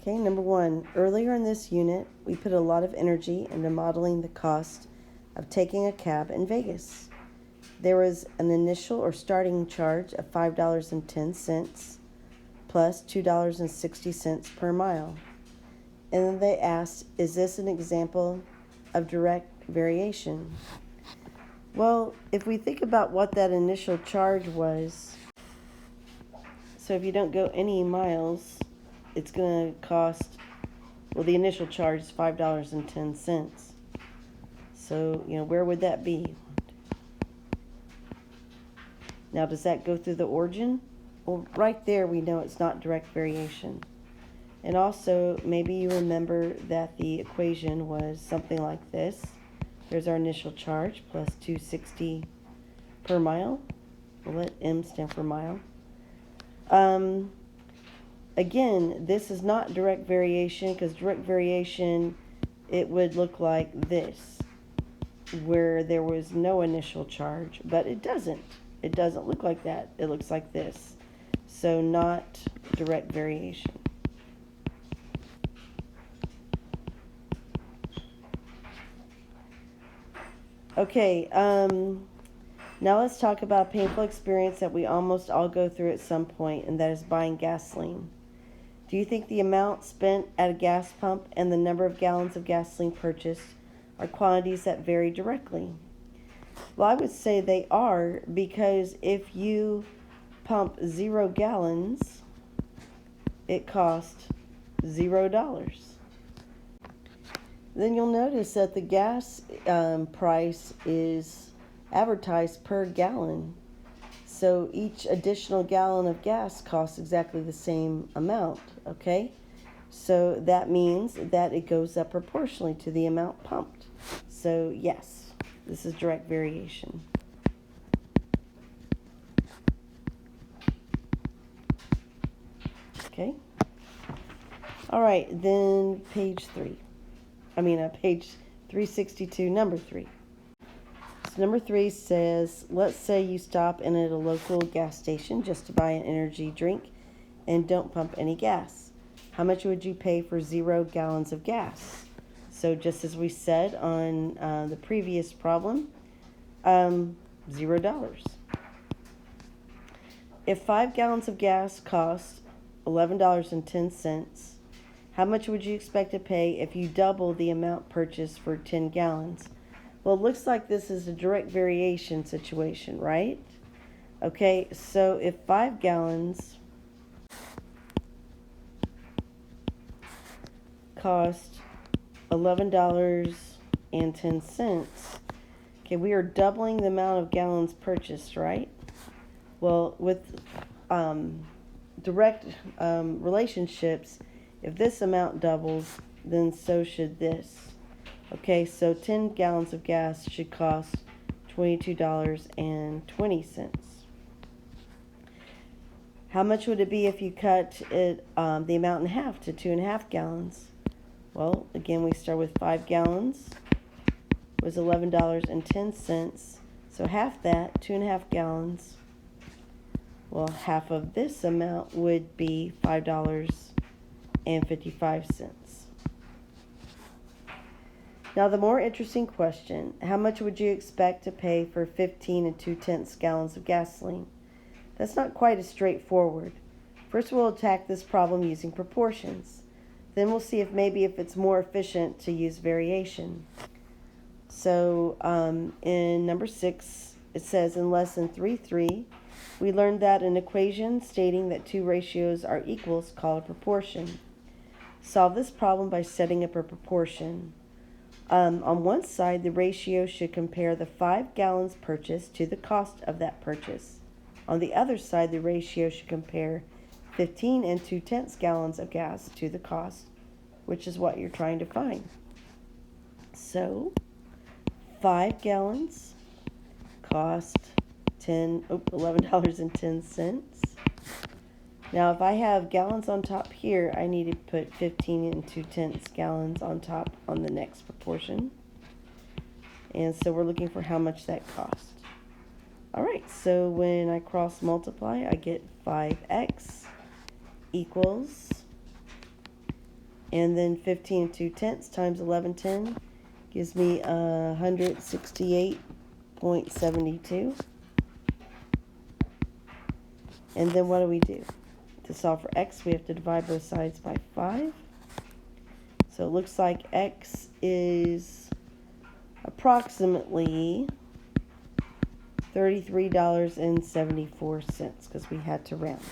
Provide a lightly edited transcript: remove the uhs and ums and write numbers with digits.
Okay, number 1. Earlier in this unit, we put a lot of energy into modeling the cost of taking a cab in Vegas. There was an initial or starting charge of $5.10 plus $2.60 per mile. And then they asked, is this an example of direct variation? Well, if we think about what that initial charge was, so if you don't go any miles, it's going to cost, well, the initial charge is $5.10. So, where would that be? Now, does that go through the origin? Well, right there we know it's not direct variation. And also, maybe you remember that the equation was something like this. There's our initial charge plus 260 per mile. We'll let M stand for mile. Again, this is not direct variation, because direct variation, it would look like this, where there was no initial charge, but it doesn't. It doesn't look like that. It looks like this. So not direct variation. Okay, now let's talk about a painful experience that we almost all go through at some point, and that is buying gasoline. Do you think the amount spent at a gas pump and the number of gallons of gasoline purchased are quantities that vary directly? Well, I would say they are, because if you pump 0 gallons, it costs $0. Then you'll notice that the gas price is advertised per gallon. So each additional gallon of gas costs exactly the same amount, okay? So that means that it goes up proportionally to the amount pumped. So yes, this is direct variation. Okay? All right, then page 362, number 3. So number 3 says, let's say you stop in at a local gas station just to buy an energy drink and don't pump any gas. How much would you pay for 0 gallons of gas? So just as we said on the previous problem, $0. If 5 gallons of gas costs $11.10, how much would you expect to pay if you double the amount purchased for 10 gallons? Well, it looks like this is a direct variation situation, right? Okay, so if 5 gallons cost $11.10, okay, we are doubling the amount of gallons purchased, right? Well, with direct relationships, if this amount doubles, then so should this. Okay, so 10 gallons of gas should cost $22.20. How much would it be if you cut it the amount in half to 2.5 gallons? Well, again, we start with 5 gallons was $11.10. So half that, 2.5 gallons. Well, half of this amount would be $5.55. Now, the more interesting question, how much would you expect to pay for 15 2/10 gallons of gasoline? That's not quite as straightforward. First, we'll attack this problem using proportions. Then we'll see if it's more efficient to use variation. So in number 6, it says in lesson 3.3, we learned that an equation stating that 2 ratios are equal is called a proportion. Solve this problem by setting up a proportion. On one side, the ratio should compare the 5 gallons purchased to the cost of that purchase. On the other side, the ratio should compare 15 2/10 gallons of gas to the cost, which is what you're trying to find. So, 5 gallons cost $11.10. Now, if I have gallons on top here, I need to put 15 2/10 gallons on top on the next proportion. And so we're looking for how much that cost. All right, so when I cross multiply, I get 5x equals And then 15 2/10 times 11/10 gives me 168.72. And then what do? To solve for x, we have to divide both sides by 5. So it looks like x is approximately $33.74 because we had to round.